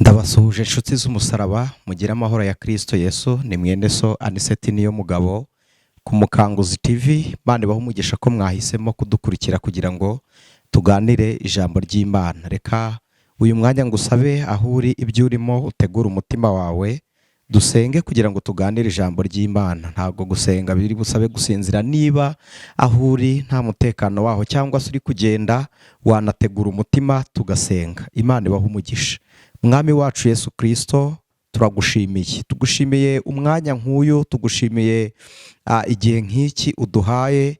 Ndabasuhuje inshuti z'umusaraba mugire amahoro ya Kristo Yesu. Ni mwene so Aniseti niyo mugabo ku Mukanguzi TV. Bandi baho umugisha ko mwahisemo kudukurikira kugira ngo tuganire ijambo ry'Imana. Reka uyu mwanya ngusabe aho uri ibyo urimo utegura umutima wawe dusenge kugira ngo tuganire ijambo ry'Imana. Ntabwo gusenga biri busabe gusinzira, niba aho uri nta mutekano waho cyangwa se uri kugenda wanategura umutima tugasenga. Imana ibaho umugisha. Mwami wacu Yesu Kristo, tugushimiye umwanya nk'uyu, tugushimiye igihe nk'iki uduhaye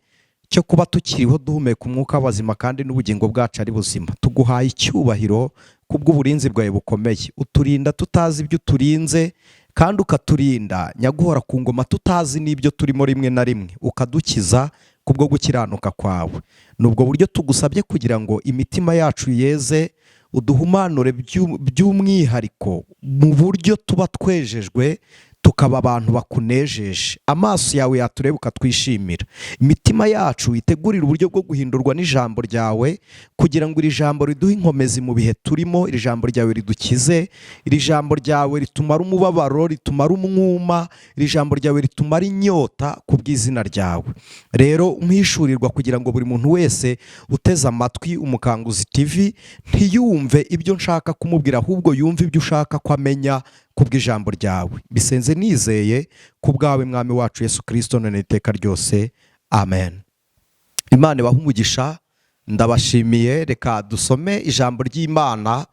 cyo kuba tukiriho duhumeka umwuka w'abazima kandi n'ubugingo bwacu ari buzima. Tuguhaye icyubahiro kubw'uburinzi bwawe bukomeye, uturinda tutazi ibyo uturinze kandi ukaturinda nyaguhora ku ngoma tutazi n'ibyo turimo rimwe na rimwe, ukadukiza kubwo gukiranuka kwawe. Nubwo buryo tugusabye kugira ngo imitima yacu yeze, uduhumanure by'umwihariko mu buryo tuba twejejwe tukaba abantu bakunejeje. Amaso yawe yatureba ukatwishimira, imitima yacu itegurira uburyo bwo guhindurwa n'ijambo ryawe kugira ngo iri jambo riduhe inkomezi mu bihe turimo. Iri jambo ryawe ridukize, iri jambo ryawe ritumara umubabaro, ritumara umwuma, iri jambo ryawe ritumara inyota ku bw'izina ryawe. Rero mpishurirwa kugira ngo buri muntu wese uteze amatwi Umukanguzi TV ntiyumve ibyo nshaka kumubwira, ahubwo yumve ibyo ushaka ko amenya kubw'ijambo ryawe. Bisenze nizeye kubwawe mwami wacu Yesu Kristo none iteka ryose, amen. Imana ibahe umugisha, ndabashimiye. Reka dusome ijambo ry'Imana.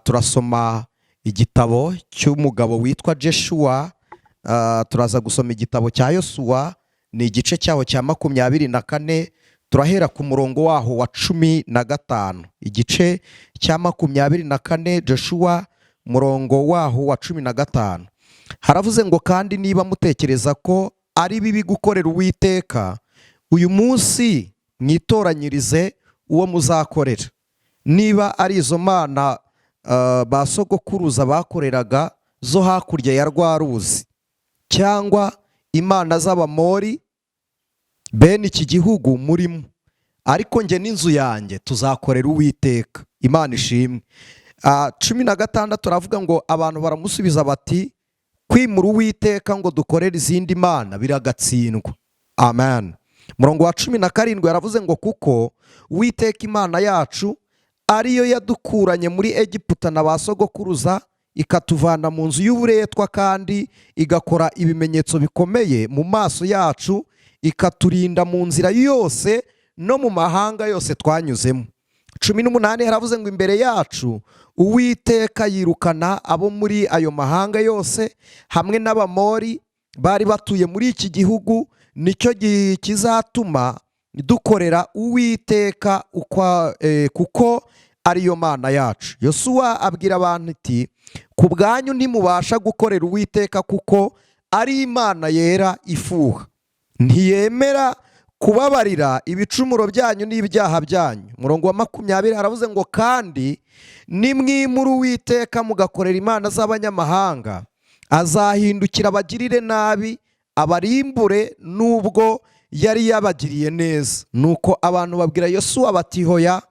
Turasoma igitabo cy'umugabo witwa Joshua. Turaza gusoma igitabo cya Yosuwa, ni igice cyaho cya 24. Turahera ku murongo waho wa 15. Igice cya 24 Joshua murongo waho wa 15. Haravuze ngo, kandi niba mutekereza ko ari bibi gukorera Uwiteka, uyu munsi mwitoranyirize uwo muzakorera. Niba ari izo mana ba sogokuruza bakoreraga zo hakurya ya rwa ruzi, cyangwa imana z'Abamori bene iki gihugu murimo, ariko njye n'inzu yanjye tuzakorera Uwiteka. Imana ishimwe. 16 turavuga ngo, abantu baramusubiza bati, kwimura Uwiteka ngo dukorere izindi mana biragatsindwa. Amen. Murongo wa 17 yaravuze ngo, kuko Uwiteka Imana yacu ariyo yadukuranye muri Egiputa na ba sogokuruza, ikatuvana mu nzu y'uburetwa, kandi igakora ibimenyetso bikomeye mu maso yacu, ikaturinda mu nzira yose no mu mahanga yose twanyuzemo. 18 haravuze ngo, imbere yacu Uwiteka yirukana abo muri ayo mahanga yose hamwe n'Abamori bari batuye muri iki gihugu. Nicyo kizatuma dukorera Uwiteka kuko ariyo Mana yacu. Yosuwa abwira abantu ati, ku bwanyu ntimubasha gukorera Uwiteka kuko ari Imana yera ifuha, ntiyemera kubabarira ibicumuro byanyu n'ibyaha byanyu. Murongo wa 20 haravuze ngo, kandi nimwimura Uwiteka mugakorera imana z'abanyamahanga, azahindukira abagirire nabi, abarimbure nubwo yari yabagiriye neza. Nuko abantu babwira Yosuwa bati, hoya,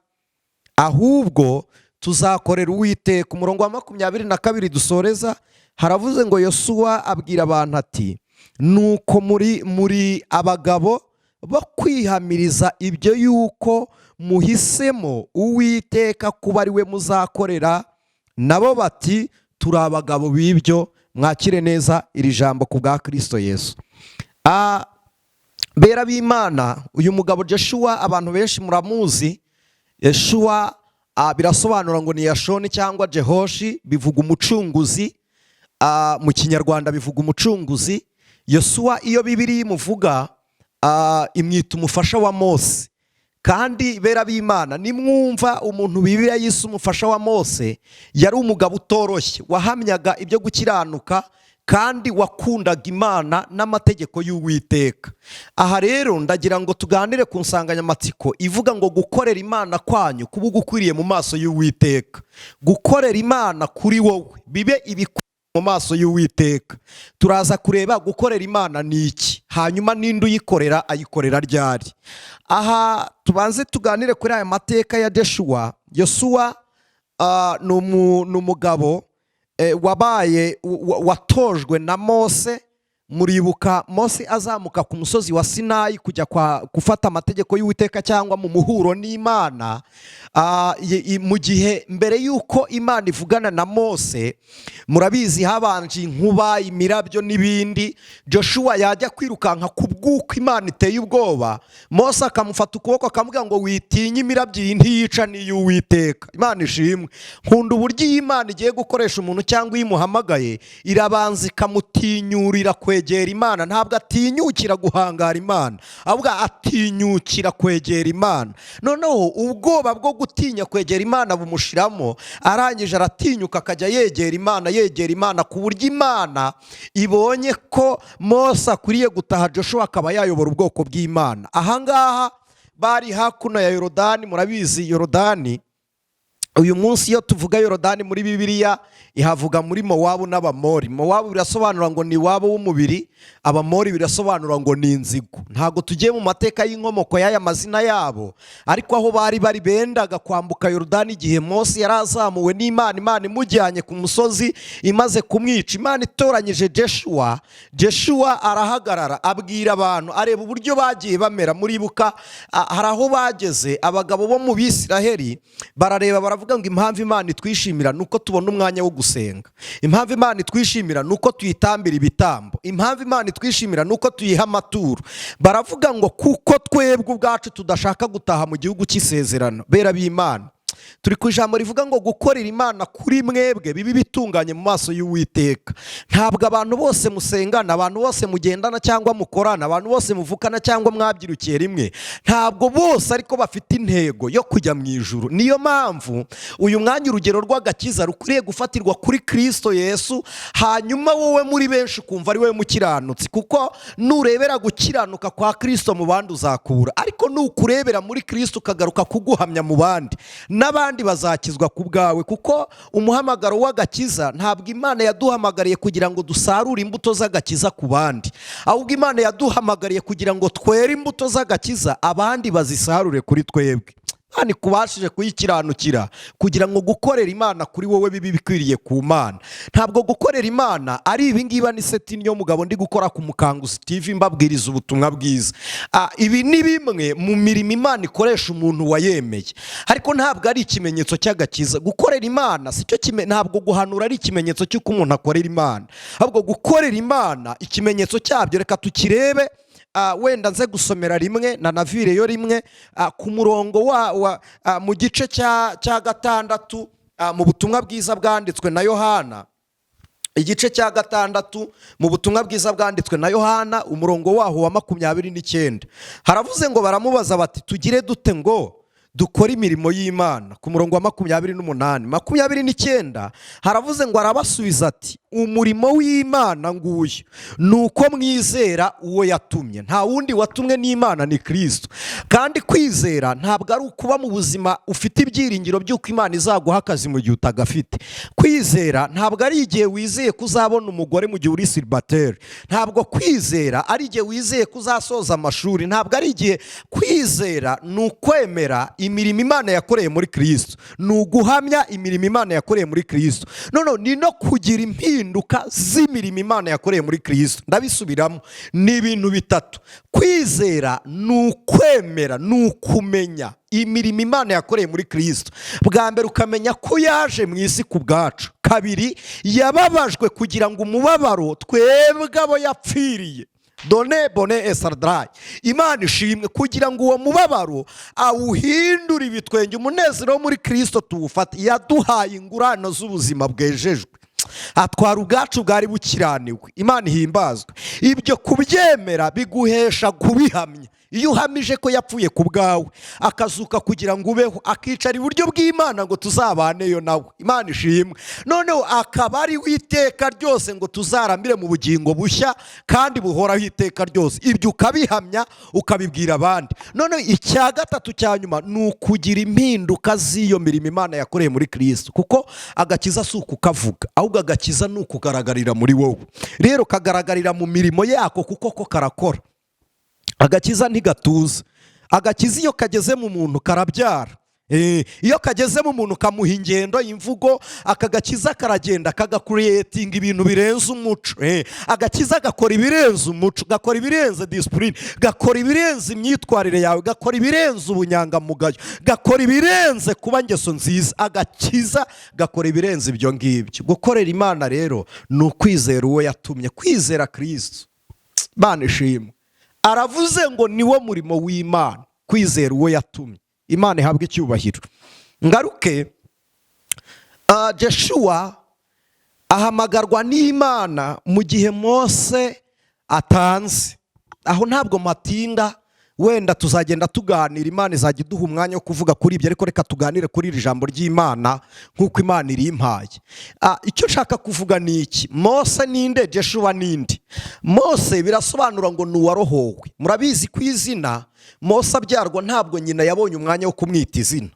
ahubwo tuzakorera Uwiteka. Umurongo wa 22 dusoreza haravuze ngo, Yosuwa abwira abantu ati, nuko muri abagabo bo kwihamiriza ibyo yuko muhisemo Uwiteka kuba ari we muzakorera. Nabo bati, turi abagabo b'ibyo. Mwakire neza iri jambo ku bwa Kristo Yesu. Bera b'Imana, uyu mugabo Joshua abantu benshi muramuzi. Joshua birasobanura ngo ni Yashoni cyangwa Jehoshi, bivuga umucunguzi. Mu Kinyarwanda bivuga umucunguzi. Yosuwa iyo Bibiliya imuvuga imwita umufasha wa Mose. Kandi bera b'Imana, nimwumva umuntu Bibiliya yise umufasha wa Mose, yari umugabo utoroshye, wahamyaga ibyo gukiranuka kandi wakundaga Imana n'amategeko y'Uwiteka. Aha rero ndagira ngo tuganire ku nsanganyamatsiko ivuga ngo, gukorera Imana kwanyu kuba gukwiriye mu maso y'Uwiteka. Gukorera Imana kuri wowe bibe mu maso y'Uwiteka. Turaza kureba gukorera Imana ni iki, hanyuma n'indi uyikorera ayikorera ryari. Aha tubanze tuganire kuri aya mateka ya Joshua. Yosuwa ni umugabo watojwe na Mose. Muribuka Mose azamuka ku musozi wa Sinayi kujya gufata amategeko y'Uwiteka cyangwa mu muhuro n'Imana. Mu gihe mbere y'uko Imana ivugana na Mose, murabizi habanje inkuba, imirabyo n'ibindi. Joshua yajya kwirukanka ku bw'uko Imana iteye ubwoba, Mose akamufata ukuboko akamubwira ngo witinye, imirabyo iyi ntiyica n'iy'Uwiteka. Imana ishimwe. Nkunda uburyo iyi Imana igiye gukoresha umuntu cyangwa iyo imuhamagaye irabanza ikamutinyurira kwegera Imana. Ntabwo atinyukira guhangara Imana, ahubwo atinyukira kwegera Imana. Noneho ubwoba bwo gutinya kwegera Imana bumushiramo, arangije aratinyuka akajya yegera Imana ku buryo Imana ibonye ko Mose akwiriye gutaha, Joshua akaba yayobora ubwoko bw'Imana. Ahangaha bari hakuno ya Yorodani. Murabizi Yorodani, uyu munsi iyo tuvuga Yorodani muri Bibiliya ihavuga muri Mowabu n'Abamori. Mowabu birasobanura ngo ni wabo w'umubiri, Abamori birasobanura ngo ni inzigo. Ntabwo tugiye mu mateka y'inkomoko y'aya mazina yabo, ariko aho bari bendaga kwambuka Yorodani igihe Mose yari azamuwe n'Imana, Imana imujyanye ku musozi imaze kumwica. Imana itoranyije Joshua arahagarara abwira abantu, areba uburyo bagiye bamera. Muribuka hari aho bageze, abagabo bo mu Bisiraheli barareba baravuga ngo impamvu Imana itwishimira nuko tubona umwanya wo gusenga, impamvu Imana itwishimira nuko tuyitambira ibitambo, impamvu Imana itwishimira nuko tuyiha amaturo. Baravuga ngo kuko twebwe ubwacu tudashaka gutaha mu gihugu cy'isezerano. Bera b'Imana, turi ku ijambo rivuga ngo gukorera Imana kuri mwebwe bibi bitunganye mu maso y'Uwiteka. Ntabwo abantu bose musengana, abantu bose mugendana cyangwa mukorana, abantu bose muvukana cyangwa mwabyirukiye rimwe, ntabwo bose ariko bafite intego yo kujya mu ijuru. Niyo mpamvu uyu mwanya urugero rw'agakiza rukwiriye gufatirwa kuri Kristo Yesu, hanyuma wowe muri benshi ukumva ari wowe mukiranutsi, kuko nurebera gukiranuka kwa Kristo mu bandi uzakura, ariko nukurebera muri Kristo ukagaruka kuguhamya mu bandi, n'abandi bazakizwa ku bwawe. Kuko umuhamagaro w'agakiza ntabwo Imana yaduhamagariye kugira ngo dusarure imbuto z'agakiza ku bandi, ahubwo Imana yaduhamagariye kugira ngo twere imbuto z'agakiza abandi bazisarure kuri twebwe. Kandi kubashije kuyikiranukira kugira ngo gukorera Imana kuri wowe bibi bikwiriye ku Mana. Ntabwo gukorera Imana ari ibingiba ni seti niyo mugabo ndi gukora ku Mukanguzi TV mbabwiriza ubutumwa bwiza. Ibi ni bimwe mu mirimo Imana ikoresha umuntu wayemeye, ariko ntabwo ari ikimenyetso cy'agakiza. Gukorera Imana si cyo ntabwo guhanura ari ikimenyetso cy'uko umuntu akorera Imana, ahubwo gukorera Imana ikimenyetso cyabyo reka tukirebe. Wenda nze gusomera rimwe na navireyo rimwe ku murongo mu gice cya 6 mu butumwa bwiza bwanditswe na Yohana, igice cya 6 mu butumwa bwiza bwanditswe na Yohana, umurongo waho wa 29. Haravuze ngo baramubaza bati tugire dute ngo dukora imirimo y'Imana. Ku murongo wa 28, 29 haravuze ngo arabasubiza ati umurimo w'Imana nguyu nuko mwizera uwo yatumye. Nta wundi watumwe n'Imana ni Kristo. Kandi kwizera ntabwo ari ukuba mu buzima ufite ibyiringiro by'uko Imana izaguha akazi mu gihe utagafite. Kwizera ntabwo ari igihe wizeye kuzabona umugore mu gihe uri celibatere. Ntabwo kwizera ari igihe wizeye kuzasoza amashuri. Ntabwo ari igihe. Kwizera ni ukwemera imirimo Imana yakoreye muri Kristo, ni uguhamya imirimo Imana yakoreye muri Kristo. Ni no kugira impinduka z'imirimo Imana yakoreye muri Kristo. Ndabisubiramo, ni ibintu bitatu. Kwizera ni ukwemera, ni ukumenya imirimo Imana yakoreye muri Kristo. Bwa mbere ukamenya ko yaje mu isi ku bwacu. Kabiri, yababajwe kugira ngo umubabaro twebwe abo yapfiriye done bone esardrai, Imana ishimwe, kugira ngo uwo mubabaro awuhindure ibitwenge, umunezero muri Kristo tuwufata. Yaduhaye ingurane z'ubuzima bwejejwe, atwara ubwacu bwari bukiraniwe. Imana ihimbazwe. Ibyo kubyemera biguhesha kubihamya. Iyo uhamije ko yapfuye ku bwawe akazuka kugira ngo ubeho, akicara iburyo bw'Imana ngo tuzabaneyo nawe, Imana ishimwe, noneho akaba ari w'iteka ryose ngo tuzaramire mu bugingo bushya kandi buhoraho iteka ryose. Ibyo ukabihamya ukabibwira abandi. Noneho icya gatatu cya nyuma ni ukugira impinduka z'iyo mirimo Imana yakoreye muri Kristo, kuko agakiza si ukukavuga, ahubwo agakiza ni ukugaragarira muri wowe. Rero kagaragarira mu mirimo yako kuko ko karakora. Agakiza ntigatuza. Agakiza iyo kageze mu muntu karabyara. iyo kageze mu muntu kamuha ingendo imvugo, akagakiza karagenda kagakureyetinga ibintu birenze umuco. Agakiza gakora ibirenze umuco, gakora ibirenze disipurine, gakora ibirenze imyitwarire yawe, gakora ibirenze ubunyangamugayo, gakora ibirenze kuba ngeso nziza. Agakiza gakora ibirenze ibyo ngibyo. Gukorera Imana rero ni ukwizera uwo yatumye, kwizera Kristo. Bana ishimwe, aravuze ngo niwo murimo w'Imana, kwizera uwo yatumye. Imana ihabwa icyubahiro. Ngaruke, Joshua ahamagarwa n'Imana mu gihe Mose atanze. Aho ntabwo matinda, wenda tuzagenda tuganira, Imana izajya iduha umwanya wo kuvuga kuri ibyo, ariko reka tuganire kuri iri jambo ry'Imana nk'uko Imana irimpaye. Icyo nshaka kuvuga ni iki: Mose ninde, Joshua ninde? Mose birasobanura ngo ni uwarohowe. Murabizi ku izina Mose abyarwa ntabwo nyina yabonye umwanya wo kumwita izina.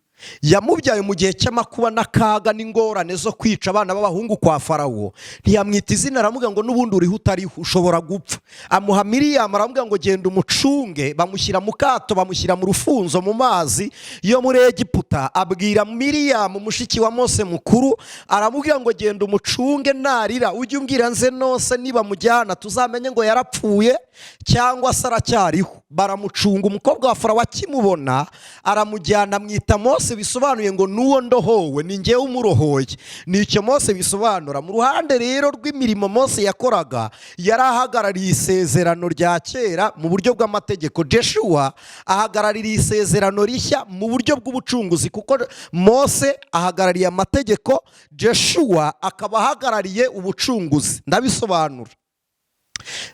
Yamubyaye mu gihe cy'amakuba n'akaga n'ingorane zo kwica abana b'abahungu kwa Farawo. Ntiyamwita izina, aramubwira ngo n'ubundi uriho utariho, ushobora gupfa. Amuha Miriyamu, aramubwira ngo genda umucunge. Bamushyira mu kato, bamushyira mu rufunzo mu mazi yo muri Egiputa. Abwira Miriyamu mushiki wa Mose mukuru, aramubwira ngo genda umucunge, narira ujye umbwira nze nose niba mujyana tuzamenye ngo yarapfuye cyangwa se aracyariho. Baramucunga. Umukobwa wa Farawo akimubona aramujyana, amwita Mose, bisobanuye ngo nuwo ndohowe, ni njyewe umurohoye. Nicyo Mose bisobanura. Mu ruhande rero rw'imirimo Mose yakoraga, yari ahagarariye isezerano rya kera mu buryo bw'amategeko. Joshua ahagarariye isezerano rishya mu buryo bw'ubucunguzi, kuko Mose ahagarariye amategeko, Joshua akaba ahagarariye ubucunguzi. Ndabisobanura.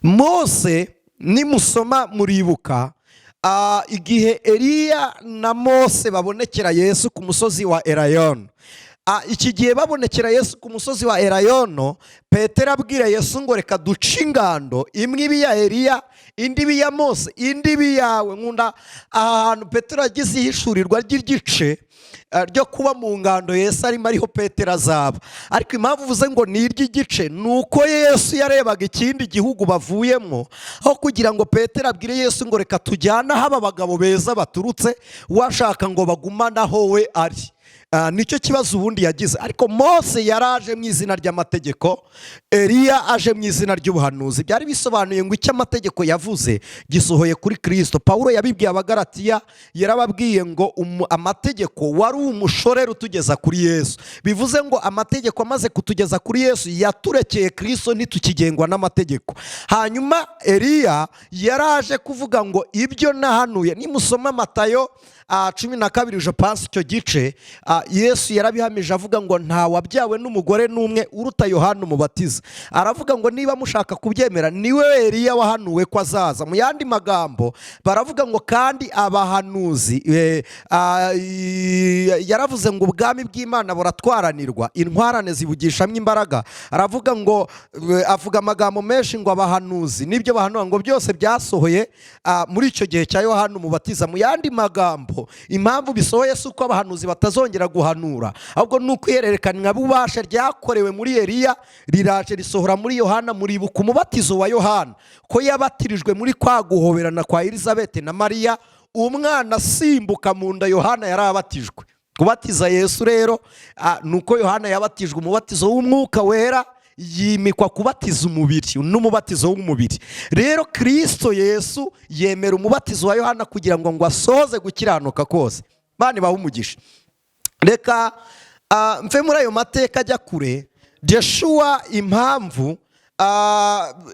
Mose nimusoma muribuka igihe Eliya na Mose babonekera Yesu ku musozi wa Elayono. Iki gihe babonekera Yesu ku musozi wa Elayono, Petero abwira Yesu ngo reka duce ingando, imwe ibe iya Eliya, indi ibe iya Mose, indi ibe iyawe. Nkunda ahantu Petero yagize ihishurirwa ry'igice ryo kuba mu ngando Yesu arimo ariho Petero azaba. Ariko impamvu uvuze ngo ni iry'igice ni uko Yesu yarebaga ikindi gihugu bavuyemo, aho kugira ngo Petero abwire Yesu ngo reka tujyane aho aba bagabo beza baturutse, washaka ngo bagumane aho we ari. Nicyo kibazo ubundi yagize. Ariko Mose yaraje mu izina ry'amategeko, Eliya aje mu izina ry'ubuhanuzi. Byari bisobanuye ngo icyo amategeko yavuze gisohoye kuri Kristo. Pawulo yabibwiye Abagalatiya, yarababwiye ngo amategeko wari umushorera utugeza kuri Yesu. Bivuze ngo amategeko amaze kutugeza kuri Yesu, yaturekeye Kristo, ntitukigengwa n'amategeko. Hanyuma Eliya yaraje kuvuga ngo ibyo nahanuye. Nimusoma Matayo 12 je pense icyo gice, Yesu yarabihamije avuga ngo nta wabyawe n'umugore n'umwe uruta Yohana Umubatiza. Aravuga ngo niba mushaka kubyemera, niwe Eliya wahanuwe ko azaza. Mu yandi magambo baravuga ngo kandi abahanuzi, yaravuze ngo ubwami bw'Imana buratwaranirwa, intwarane zibugishamo imbaraga. Aravuga ngo avuga amagambo menshi ngo abahanuzi n'ibyo bahanura ngo byose byasohoye muri icyo gihe cya Yohana Umubatiza. Mu yandi magambo impamvu bisohoye si uko abahanuzi batazongera guhanura, ahubwo ni uko ihererekanya bubasha ryakorewe muri Eliya riraje risohora muri Yohana. Muribuka umubatizo wa Yohana ko yabatirijwe muri kwa guhoberana kwa Elizabeth na Mariya, umwana asimbuka mu nda Yohana yarabatijwe. Kubatiza Yesu rero nuko Yohana yabatijwe umubatizo w'umwuka wera, yimikwa kubatiza umubiri n'umubatizo w'umubiri. Rero Kristo Yesu yemera umubatizo wa Yohana kugira ngo asohoze gukiranuka kose. Bani bahumugisha. Reka mve muri ayo mateka ajya kure. Joshua impamvu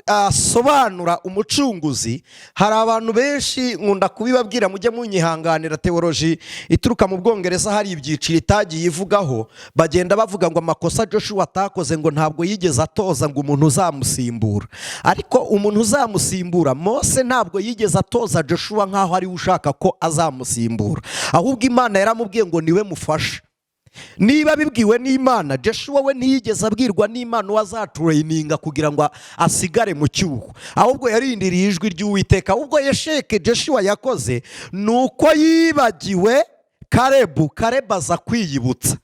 asobanura umucunguzi, hari abantu benshi nkunda kubibabwira, mujye munyihanganira, teoloji ituruka mu Bwongereza hari ibyiciro itagiye ivugaho, bagenda bavuga ngo amakosa Joshua atakoze ngo ntabwo yigeze atoza ngo umuntu uzamusimbura. Ariko umuntu uzamusimbura, Mose ntabwo yigeze atoza Joshua nkaho ari ushaka ko azamusimbura, ahubwo Imana yaramubwiye ngo niwe mufasha. Niba bibwiwe n'Imana, Joshua we ntiyigeze abwirwa n'Imana wazatrayininga kugira ngo asigare mu cyuho, ahubwo yarindiriye ijwi ry'Uwiteka. Ahubwo yesheke Joshua yakoze nuko yibagiwe Kalebu aza kwiyibutsa.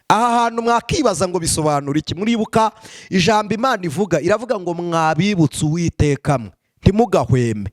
Aha hantu mwakibaza ngo bisobanura iki? Muribuka ijambo Imana ivuga, iravuga ngo mwabibutse Uwiteka mwe. ntimugahweme.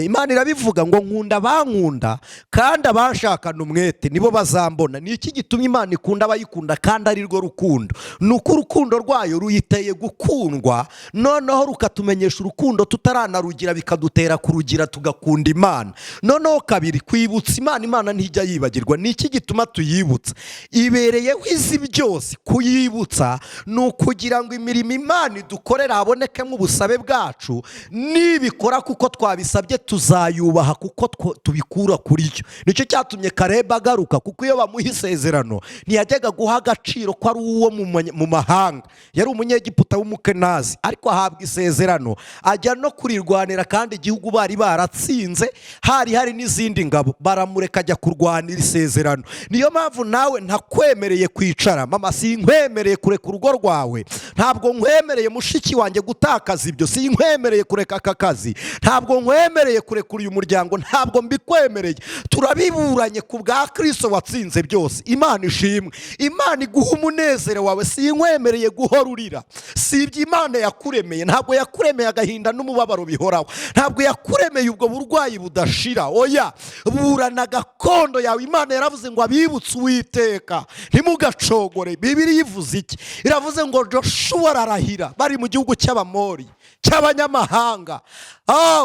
Imana irabivuga ngo nkunda abankunda kandi abashakana umwete nibo bazambona. ni iki gituma Imana ikunda abayikunda kandi ari rwo rukundo? ni uko urukundo rwayo ruyiteye gukundwa, noneho rukatumenyesha urukundo tutaranarugira, bikadutera kurugira tugakunda Imana. noneho kabiri, kwibutsa Imana ntijya yibagirwa. ni iki gituma tuyibutsa? ibereyeho izi byose. kuyibutsa ni ukugira ngo imirimo Imana idukorera habonekemo ubusabe bwacu, nibikora kuko twabisabye tuzayubaha kuko tubikura kuri yo. nicyo cyatumye Kareba agaruka, kuko iyo bamuha isezerano ntiyajyaga guha agaciro ko ari uwo mu mahanga, yari umunyegiputa w'umukenazi, ariko ahabwa isezerano ajya no kurirwanira, kandi igihugu bari baratsinze, hari n'izindi ngabo, baramureka ajya kurwanira isezerano. niyo mpamvu nawe ntakwemereye kwicara, mama sinkwemereye kureka urugo rwawe, ntabwo nkwemereye mushiki wanjye gutakaza ibyo, sinkwemereye kureka aka kazi, ntabwo nkwemereye kurekura uyu muryango, ntabwo mbikwemereye. turabiburanye ku bwa Kristo watsinze byose. Imana ishimwe. Imana iguha umunezero wawe, sinkwemereye guhora urira. si ibyo Imana yakuremeye. ntabwo yakuremeye agahinda n'umubabaro bihoraho, ntabwo yakuremeye ubwo burwayi budashira. oya, burana gakondo yawe. Imana yaravuze ngo abibutse Uwiteka ntimugacogore. Bibiliya ivuze iki? iravuze ngo Joshua ararahira bari mu gihugu cy'Abamori, cy'abanyamahanga.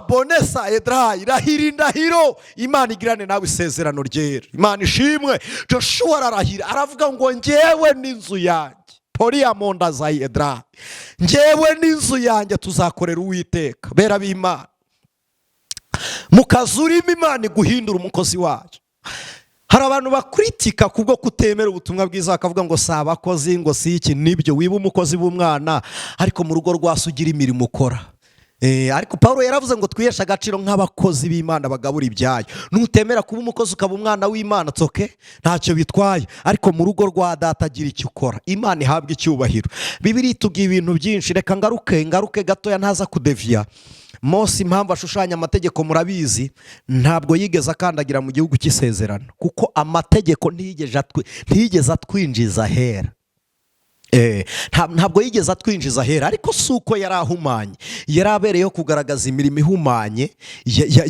Bonesa Edrayi, irahira indahiro, Imana igirane nawe isezerano ryera. Imana ishimwe. Joshua ararahira aravuga ngo njyewe n'inzu yanjye, Poliamonda Zayi Edrayi, njyewe n'inzu yanjye tuzakorera Uwiteka. bera b'Imana, mu kazi urimo Imana iguhindura umukozi wayo. hari abantu bakritika kubwo kutemera ubutumwa bwiza, bakavuga ngo si abakozi, ngo si iki. nibyo, wiba umukozi w'umwana, ariko mu rugo rwase ugira imirimo ukora. ariko Pawulo yaravuze ngo twiheshe agaciro nk'abakozi b'Imana bagabura ibyayo. nutemera kuba umukozi ukaba umwana w'Imana, tsoke ntacyo bitwaye, ariko mu rugo rwa data agira icyo ukora. Imana ihabwa icyubahiro. Bibiliya itubwiye ibintu byinshi. reka ngaruke gatoya ntaza kudeviya. Mose impamvu ashushanya amategeko murabizi, ntabwo yigeze akandagira mu gihugu cy'isezerano, kuko amategeko ntiyigeze atwinjiza ahera. ntabwo yigeze atwinjiza ahera, ariko si uko yari ahumanye, yari abereyeho kugaragaza imirimo ihumanye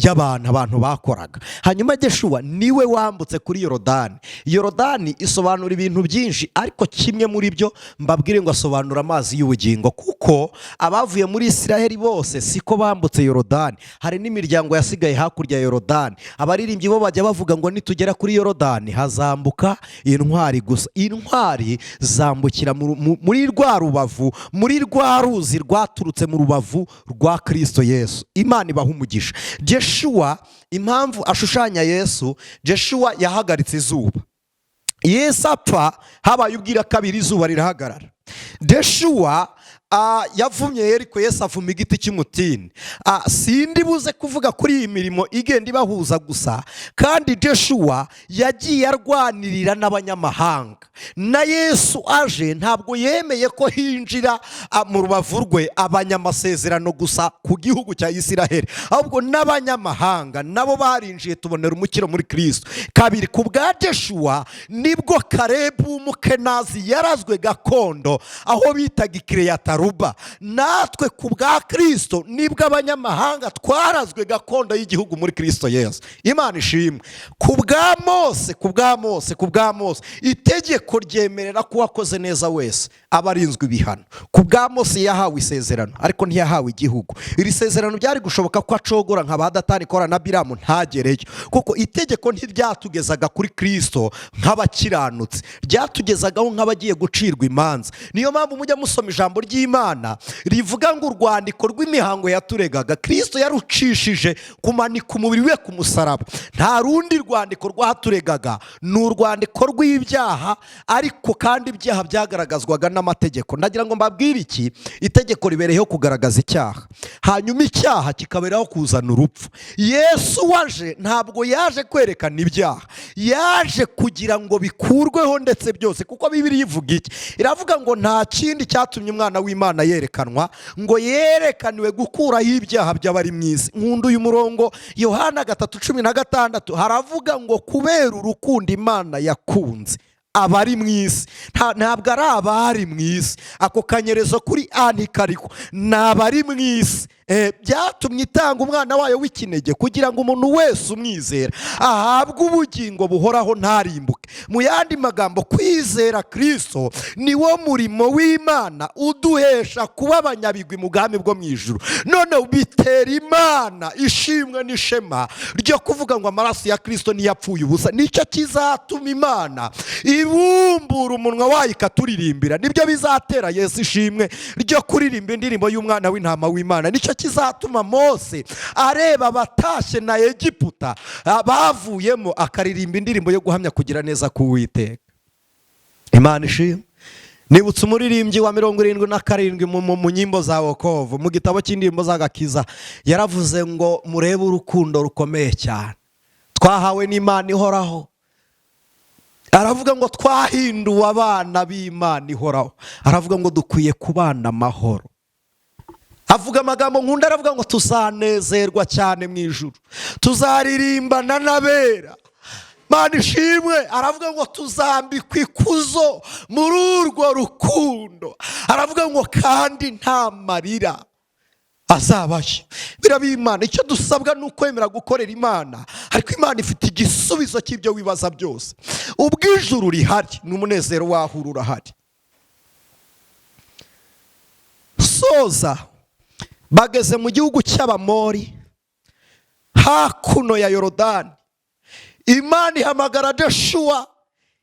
y'abantu bakoraga. hanyuma Joshua niwe wambutse kuri Yorodani. Yorodani isobanura ibintu byinshi, ariko kimwe muri byo mbabwire ngo asobanura amazi y'ubugingo, kuko abavuye muri Isiraheli bose siko bambutse Yorodani. hari n'imiryango yasigaye hakurya ya Yorodani. abaririmbyi bo bajya bavuga ngo nitugera kuri Yorodani hazambuka intwari gusa. intwari zambukira muri rwa rubavu, muri rwa ruzi rwaturutse mu rubavu rwa Kristo Yesu. Imana ibaha umugisha. Joshua impamvu ashushanya Yesu, Joshua yahagaritse izuba. Yesu apfa, habaye ubwira kabiri izuba rirahagarara. Joshua yavumye Yeriko, Yesu avuma igiti cy'umutini. sindi buze kuvuga kuri iyi mirimo igenda ibahuza gusa, kandi Joshua yagiye arwanirira n'abanyamahanga. na Yesu aje ntabwo yemeye ko hinjira mu rubavu rwe abanyamasezerano gusa ku gihugu cya Isiraheli, ahubwo n'abanyamahanga nabo barinjiye, tubonera umukiro muri Kristo. kabiri, ku bwa Joshua nibwo Karebu w'umukenazi yarazwe gakondo aho bitaga Kiriyataruba. natwe ku bwa Kristo nibwo abanyamahanga twarazwe gakondo y'igihugu muri Kristo Yesu. Imana ishimwe. ku bwa Mose itegeko ryemerera ko wakoze neza wese aba arinzwe ibihano. ku bwa Mose yahawe isezerano, ariko ntiyahawe igihugu. iri sezerano byari gushoboka ko acogora nka ba Datani, Kora na Biramu ntagereyo, kuko itegeko ntiryatugezaga kuri Kristo nk'abakiranutsi, ryatugezagaho nk'abagiye gucirwa imanza. niyo mpamvu mujya musoma ijambo ry'Imana rivuga ngo urwandiko rw'imihango yaturegaga Kristo yarucishije kumanika umubiri we ku musaraba. nta rundi rwandiko rwaturegaga, ni urwandiko rw'ibyaha, ariko kandi ibyaha byagaragazwaga n'amategeko. ndagira ngo mbabwire iki: itegeko ribereyeho kugaragaza icyaha, hanyuma icyaha kikaberaho kuzana urupfu. Yesu waje ntabwo yaje kwerekana ibyaha, yaje kugira ngo bikurweho ndetse byose. kuko Bibiliya ivuga iki? iravuga ngo nta kindi cyatumye umwana w'Imana yerekanwa, ngo yerekaniwe gukuraho ibyaha by'abari mu isi. nkunda uyu murongo, Yohana 3:16, haravuga ngo kubera urukundo Imana yakunze abari mu isi. ntabwo ari abari mu isi, ako kanyerezo kuri ani kariko, ni abari mu isi. byatumye itanga umwana wayo w'ikinege kugira ngo umuntu wese umwizera ahabwe ubugingo buhoraho ntarimbuke. Mu yandi magambo, kwizera Kristo ni wo murimo w'Imana uduhesha kuba abanyabigwi mu bwami bwo mu ijuru. None bitera Imana ishimwe n'ishema ryo kuvuga ngo amaraso ya Kristo ntiyapfuye ubusa. Nicyo kizatuma Imana ibumbura umunwa wayo ikaturirimbira. Nibyo bizatera Yesu ishimwe ryo kuririmba indirimbo y'umwana w'intama w'Imana. Nicyo kizatuma Mose areba abatashye na Egiputa bavuyemo akaririmba indirimbo yo guhamya kugira neza k'Uwiteka. Imana ishimwe. Nibutse umuririmbyi wa 77 mu nyimbo za wokovu mu gitabo cy'indirimbo z'agakiza yaravuze ngo murebe urukundo rukomeye cyane twahawe n'Imana ihoraho. Aravuga ngo twahinduwe abana b'Imana ihoraho. Aravuga ngo dukwiye kubana amahoro. Avuga amagambo nkunda, aravuga ngo tuzanezerwa cyane mu ijuru, tuzaririmbana n'abera. Mana ishimwe. Aravuga ngo tuzambikwa ikuzo muri urwo rukundo. Aravuga ngo kandi nta marira azabashye. Birabimana, icyo dusabwa ni ukwemera gukorera Imana, ariko Imana ifite igisubizo cy'ibyo wibaza byose. Ubwo ijuru rihari n'umunezero waho urahari. Soza bageze mu gihugu cy'Abamori hakuno ya Yorodani. Imana ihamagara Joshua,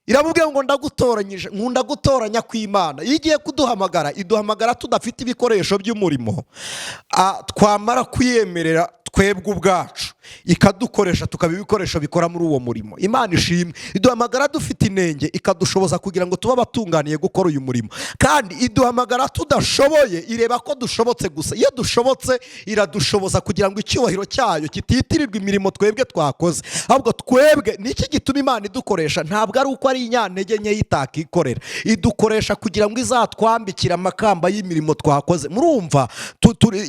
iramubwira ngo ndagutoranyije. Nkunda gutoranya kw'Imana. Iyo igiye kuduhamagara iduhamagara tudafite ibikoresho by'umurimo, twamara kuyemerera twebwe ubwacu ikadukoresha tukaba ibikoresho bikora muri uwo murimo. Imana ishimwe. Iduhamagara dufite inenge ikadushoboza kugira ngo tube abatunganiye gukora uyu murimo, kandi iduhamagara tudashoboye ireba ko dushobotse gusa. Iyo dushobotse iradushoboza kugira ngo icyubahiro cyayo kititirirwa imirimo twebwe twakoze, ahubwo twebwe niki gituma Imana idukoresha. Ntabwo ari uko ari inyantege nke yitakikorera, idukoresha kugira ngo izatwambikire amakamba y'imirimo twakoze. Murumva,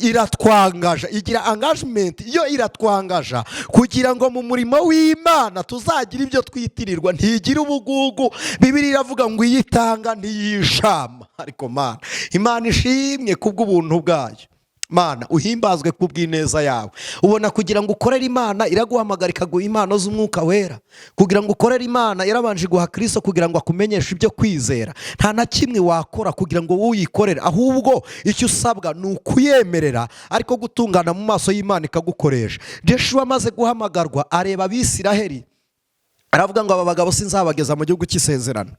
iratwangaje, igira engagement. Iyo iratwangaje kugira ngo mu murimo w'Imana tuzagira ibyo twitirirwa, ntigira ubugugu. Bibiliya iravuga ngo iyitanga ntiyishama. Ariko Mana, Imana ishimwe kubw'ubuntu bwayo. Mana uhimbazwe kubw'ineza yawe. Ubona kugira ngo ukorere Imana iraguhamagara ikaguha impano z'umwuka wera. Kugira ngo ukorere Imana yarabanje guha Kristo kugira ngo akumenyeshe ibyo kwizera. Nta na kimwe wakora kugira ngo uyikorere, ahubwo icyo usabwa ni ukuyemerera, ariko gutungana mu maso y'Imana ikagukoresha. Joshua amaze guhamagarwa areba Abisiraheli, aravuga ngo aba bagabo sinzabageza mu gihugu cy'isezerano.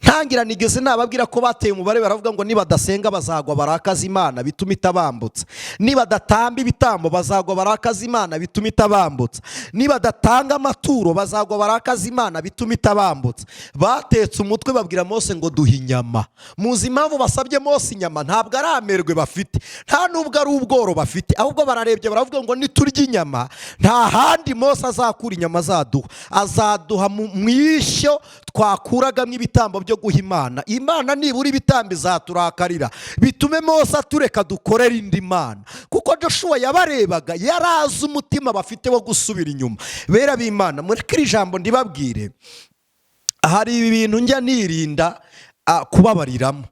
Ntangira nigeze nababwira ko bateye umubare, baravuga ngo nibadasenga bazagwa barakaza Imana bituma itabambutsa, nibadatamba ibitambo bazagwa barakaza Imana bituma itabambutsa, nibadatanga amaturo bazagwa barakaza Imana bituma itabambutsa. Batetse umutwe babwira Mose ngo duhe inyama. Muzi impamvu basabye Mose inyama? Ntabwo ari amerwe bafite, nta nubwo ari ubworo bafite, ahubwo bararebye baravuga ngo niturya inyama nta handi Mose azakura inyama azaduha. Azaduha mu ishyo twakuragamo ibitambo byo guha Imana. Imana nibura ibitambo izaturakarira bitume Mose atureka dukorera indi Mana. Kuko Joshua yabarebaga, yarazi umutima bafite wo gusubira inyuma. Bera b'Imana, muri kiri jambo ndibabwire, hari ibintu njya nirinda kubabariramo.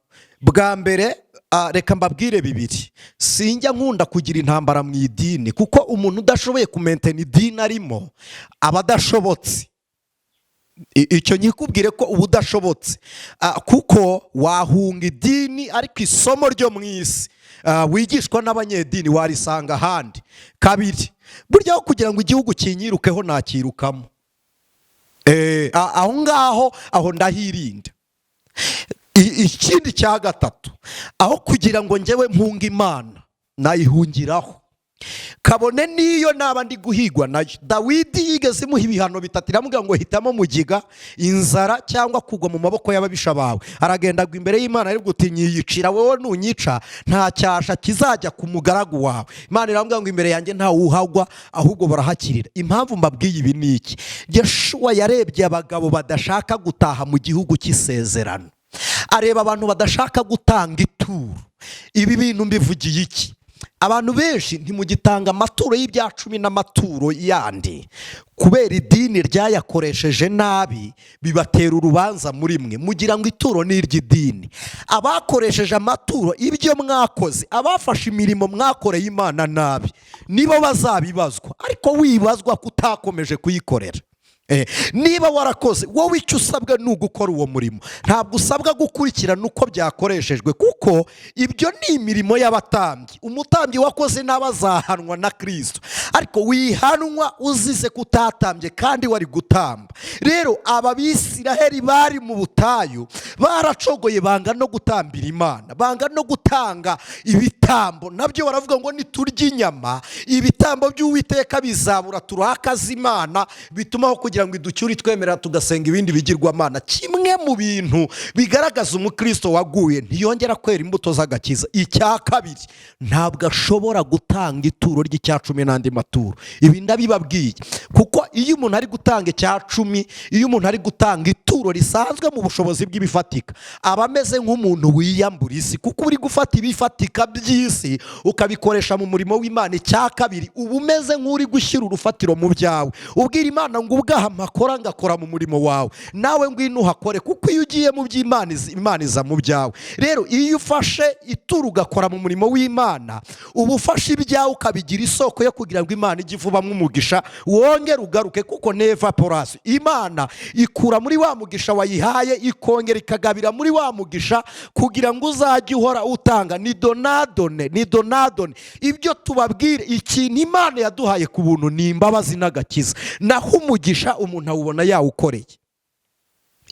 Bwa mbere reka mbabwire bibiri. Sinjya nkunda kugira intambara mu idini, kuko umuntu udashoboye kumentena idini arimo aba adashobotse. Icyo nyikubwire ko uba udashobotse, kuko wahunga idini ariko isomo ryo mu isi wigishwa n'abanyedini warisanga ahandi. Kabiri, burya kugira ngo igihugu kinyirukeho nakirukamo, aho ngaho aho ndahirinda. Ikindi cya gatatu, aho kugira ngo njyewe mpunga Imana nayihungiraho. Kabone niyo naba ndi guhigwa nayo. Dawidi yigeze imuha ibihano bitatu, iramubwira ngo hitamo mugiga, inzara cyangwa kugwa mu maboko y'ababisha bawe. Aragenda agwa imbere y'Imana ariko utinyiyicira, wowe nunyica nta cyasha kizajya ku mugaragu wawe. Imana iramubwira ngo imbere yanjye nta uhagwa ahubwo barahakirira. Impamvu mbabwiye ibi ni iki? Joshua yarebye abagabo badashaka gutaha mu gihugu cy'isezerano, areba abantu badashaka gutanga ituro. Ibi bintu mbivugiye iki? abantu benshi ntimugitanga amaturo y'ibya cumi n'amaturo yandi kubera idini ryayakoresheje nabi, bibatera urubanza muri mwe. mugira ngo ituro ni iry'idini. Abakoresheje amaturo ibyo mwakoze, abafashe imirimo mwakoreye Imana nabi, nibo bazabibazwa, ariko wibazwa kutakomeje kuyikorera. Niba warakoze, wowe icyo usabwa ni ugukora uwo murimo, ntabwo usabwa gukurikirana uko byakoreshejwe, kuko ibyo ni imirimo y'abatambyi. umutambyi wakoze nawe azahanwa na Kristo, ariko wihanwa uzize kutatambye kandi wari gutamba. Rero aba Bisiraheli bari mu butayu baracogoye, banga no gutambira Imana, banga no gutanga ibitambo. Nabyo baravuga ngo niturya inyama, ibitambo by'Uwiteka bizabura, turakaza Imana, bitumaho kugira ngo iducyure twemera tugasenga ibindi bigirwamana. Kimwe mu bintu bigaragaza umukristo waguye, ntiyongera kwera imbuto z'agakiza. Icya kabiri, ntabwo ashobora gutanga ituro ry'icya cumi n'andi maturo. Ibi ndabibabwiye kuko iyo umuntu ari gutanga icya cumi, iyo umuntu ari gutanga ituro risanzwe mu bushobozi bw'ibifatika, aba ameze nk'umuntu wiyambura isi, kuko uri gufata ibifatika by'isi ukabikoresha mu murimo w'Imana. Icya kabiri, uba umeze nk'uri gushyira urufatiro mu byawe, ubwira Imana ngo ubwaha mpakora ngakora mu murimo wawe, nawe ngwino uhakore, kuko iyo ugiye mu by'Imana, Imana iza mu byawe. Rero iyo ufashe ituro ugakora mu murimo w'Imana, uba ufashe ibyawe ukabigira isoko yo kugira ngo Imana ijye ivubamo umugisha, wongere ugaruke, kuko n'evaporasi Imana ikura muri wa mugisha wayihaye, ikongera ikagabira muri wa mugisha kugira ngo uzajye uhora utanga. Ni donadone, ni donadone. Ibyo tubabwire, ikintu Imana yaduhaye ku buntu ni imbabazi n'agakiza, naho umugisha umuntu awubona yawukoreye.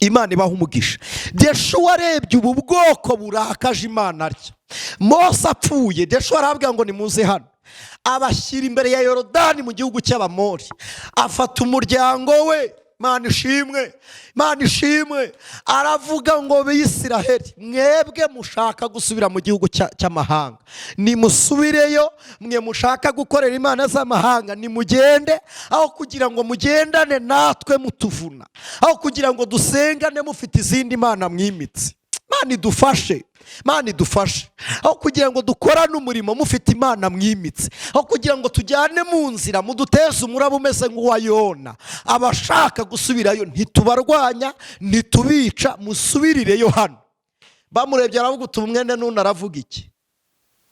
Imana ibaha umugisha. Yeshuwa arebye ubu bwoko burakaje Imana atya, Mose apfuye, Yeshuwa aravuga ngo nimuze hano, abashyira imbere ya Yorodani mu gihugu cy'Abamori, afata umuryango we, Imana ishimwe, Imana ishimwe, aravuga ngo Bisiraheli, mwebwe mushaka gusubira mu gihugu cy'amahanga, nimusubireyo. Mwe mushaka gukorera imana z'amahanga, nimugende, aho kugira ngo mugendane natwe mutuvuna, aho kugira ngo dusengane mufite izindi mana mwimitse. Imana idufashe, Imana idufashe, aho kugira ngo dukorane umurimo mufite Imana mwimitse, aho kugira ngo tujyane mu nzira muduteze umuraba umeze nk'uwa Yona. Abashaka gusubirayo ntitubarwanya, ntitubica, musubirireyo hano. Bamurebye aravuga uti mwene Nuni aravuga iki?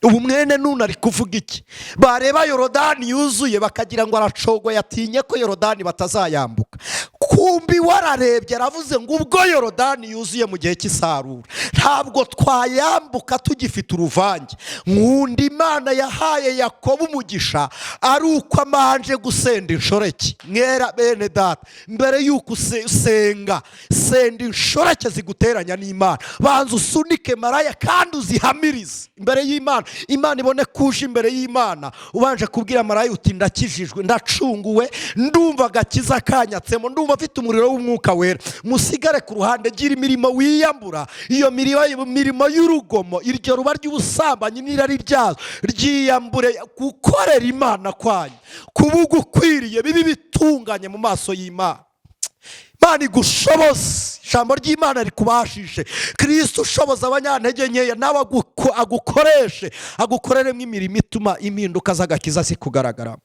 Ubu mwene Nuni ari kuvuga iki? Bareba Yorodani yuzuye bakagira ngo aracogoye, yatinye ko Yorodani batazayambuka. Kumbi wararebye aravuze ngo ubwo Yorodani yuzuye mu gihe cy'isarura, ntabwo twayambuka tugifite uruvange. Nkunda Imana yahaye Yakobo umugisha ari uko amanje gusenda inshoreke. Mwera bene data, mbere y'uko usenga, senda inshoreke ziguteranya n'Imana. Banza usunike maraya kandi uzihamirize imbere y'Imana, Imana ibone kuje imbere y'Imana. Ubanje kubwira maraya uti ndakijijwe, ndacunguwe, ndumva agakiza kanyatsemo, ndumva afite umuriro w'umwuka wera. Musigare ku ruhande, gira imirimo wiyambura. Iyo mirimo y'urugomo, iryo ruba ry'ubusambanyi n'irari ryazo, ryiyambure gukorera Imana kwanyu, kubugukwiriye, bibi bitunganye mu maso y'Imana. Imana igushoboze, ijambo ry'Imana rikubashishe. Kristo ushoboza abanyantege nkeya, nawe agukoreshe, agukoreremo imirimo ituma impinduka z'agakiza zikugaragara.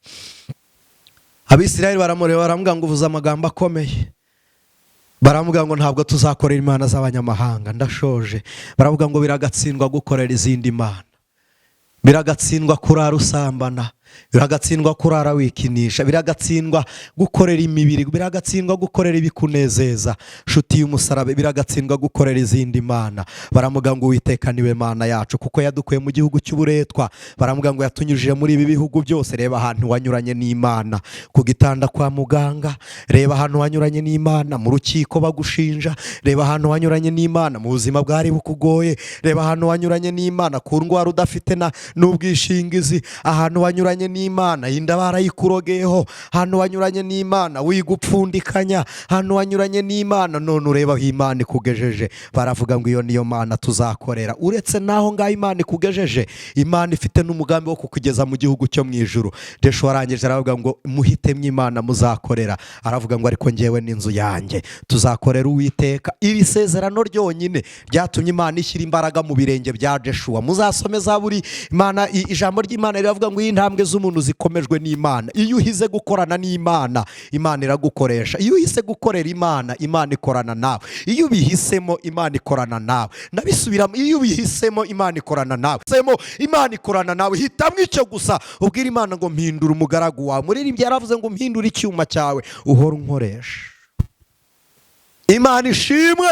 Abisiraheli baramureba, baramubwira ngo uvuze amagambo akomeye. Baramubwira ngo ntabwo tuzakorera imana z'abanyamahanga. Ndashoje. Baravuga ngo biragatsindwa gukorera izindi mana, biragatsindwa kurara usambana, biragatsindwa kurara wikinisha, biragatsindwa gukorera imibiri, biragatsindwa gukorera ibikunezeza. Nshuti y'umusaraba, biragatsindwa gukorera izindi mana. Baramuga ngo Uwiteka niwe Mana yacu, kuko yadukuye mu gihugu cy'uburetwa. Baramuga ngo yatunyujije muri ibi bihugu byose. Reba ahantu wanyuranye n'Imana, ku gitanda kwa muganga. Reba ahantu wanyuranye n'Imana, mu rukiko bagushinja. Reba ahantu wanyuranye n'Imana, mu buzima bwari bukugoye. Reba ahantu wanyuranye n'Imana, ku ndwara udafite n'ubwishingizi. Ahantu wanyuranye wanyuranye n'Imana inda barayikurogeyeho, ahantu wanyuranye n'Imana wigupfundikanya, ahantu wanyuranye n'Imana none ureba aho Imana ikugejeje, baravuga ngo iyo niyo Mana tuzakorera. Uretse naho ngaho Imana ikugejeje, Imana ifite n'umugambi wo kukugeza mu gihugu cyo mu ijuru. Desho warangije aravuga ngo muhitemwo Imana muzakorera, aravuga ngo ariko njyewe n'inzu yanjye tuzakorera Uwiteka. Iri sezerano ryonyine ryatumye Imana ishyira imbaraga mu birenge bya Joshua. Muzasome Zaburi, Imana ijambo ry'Imana riravuga ngo intambwe z'umuntu zikomejwe n'Imana. Iyo uhize gukorana n'Imana, Imana iragukoresha. Iyo uhise gukorera Imana, Imana ikorana nawe. Iyo ubihisemo, Imana ikorana nawe. Ndabisubiramo, iyo ubihisemo, Imana ikorana nawe. Imana ikorana nawe. Hitamo icyo gusa, ubwira Imana ngo mpindura umugaragu wawe. Muririmbyi yaravuze ngo mpindura icyuma cyawe uhora unkoresha. Imana ishimwe.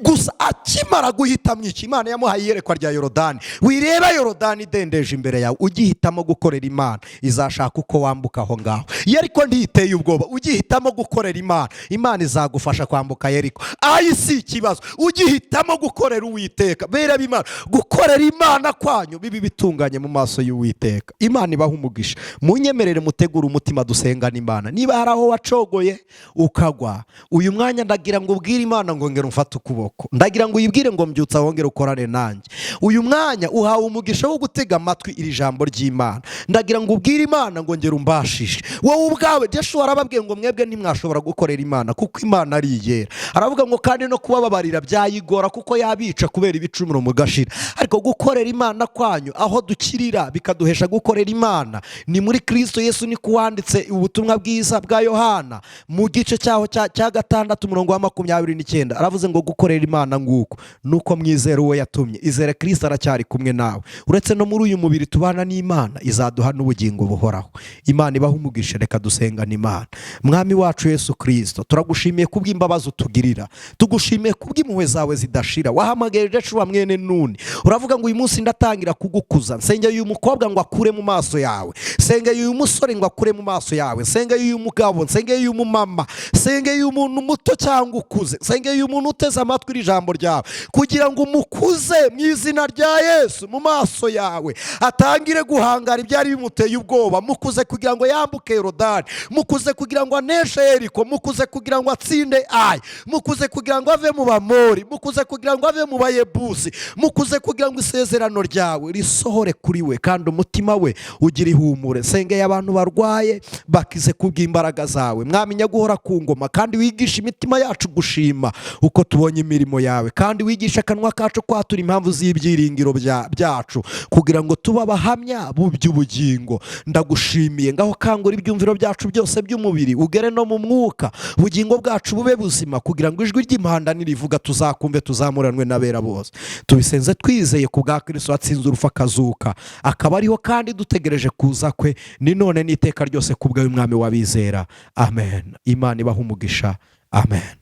Gusa akimara guhitamo iki, Imana yamuhaye iyerekwa rya Yorodani. Wireba Yorodani idendeje imbere yawe, ugihitamo gukorera Imana izashaka uko wambuka aho ngaho. Yeriko ntiteye ubwoba, ugihitamo gukorera Imana, Imana izagufasha kwambuka Yeriko. Ayi si ikibazo, ugihitamo gukorera Uwiteka. Bereba Imana, gukorera Imana kwanyu bibi bitunganye mu maso y'Uwiteka. Imana ibaha umugisha. Munyemerere mutegura umutima dusengana Imana. Niba hari aho wacogoye ukagwa, uyu mwanya ndagira ngo ubwire Imana ngo ngera umfate ukuboko. Ndagira ngo uyibwire ngo mbyutsa wongere ukorane nanjye. Uyu mwanya uhawe umugisha wo gutega amatwi iri jambo ry'Imana. Ndagira ngo ubwire Imana ngo ngera umbashishe. Wowe ubwawe Joshua arababwiye ngo mwebwe ntimwashobora gukorera Imana kuko Imana ari iyera. Aravuga ngo kandi no kubababarira byayigora kuko yabica kubera ibicumuro mugashira. Ariko gukorera Imana kwanyu aho dukirira bikaduhesha gukorera Imana ni muri Kristo Yesu. Ni kuwanditse ubutumwa bwiza bwa Yohana mu gice cyaho cya 6:29 aravuze ngo gukorera Imana nguko nuko mwizera uwo yatumye. Izere Kristo aracyari kumwe nawe. Uretse no muri uyu mubiri tubana n'Imana, izaduha n'ubugingo buhoraho. Imana ibaha umugisha. Reka dusengane Imana. Mwami wacu Yesu Kristo, turagushimiye kubw'imbabazi utugirira, tugushimiye kubw'impuhwe zawe zidashira. Wahamagaye Joshua mwene Nuni, uravuga ngo uyu munsi ndatangira kugukuza. Nsengeye uyu mukobwa ngo akure mu maso yawe, nsengeye uyu musore ngo akure mu maso yawe, nsengeye uyu mugabo, nsengeye uyu mumama, nsengeye umuntu muto cyangwa ukuze, nsengeye umuntu uteze amatwi iri jambo ryawe kugira ngo umukuze mu izina rya Yesu mu maso yawe. Atangire guhangara ibyari bimuteye ubwoba, mukuze kugira ngo yambuke Yorodani, mukuze kugira ngo aneshe Yeriko, mukuze kugira ngo atsinde Ayi, mukuze kugira ngo ave mu Bamori, mukuze kugira ngo ave mu Bayebusi, mukuze kugira ngo isezerano ryawe risohore kuri we kandi umutima we ugire ihumure. Nsengeye abantu barwaye bakize kubw'imbaraga zawe. Mwami nyaguhora ku ngoma kandi wigisha imitima yacu gushima uko tubonye imirimo yawe, kandi wigisha akanwa kacu kwatura impamvu z'ibyiringiro byacu kugira ngo tuba abahamya b'ubugingo. Ndagushimiye. Ngaho kangura ibyumviro byacu byose by'umubiri ugere no mu mwuka, ubugingo bwacu bube buzima kugira ngo ijwi ry'impanda nirivuga tuzakumve, tuzamuranwe n'abera bose. Tubisenze twizeye ku bwa Kristo watsinze urupfu akazuka, akaba ariho kandi dutegereje kuza kwe ni none n'iteka ryose ku bw'umwami w'abizera. Amen. Imana ibaha umugisha. Amen.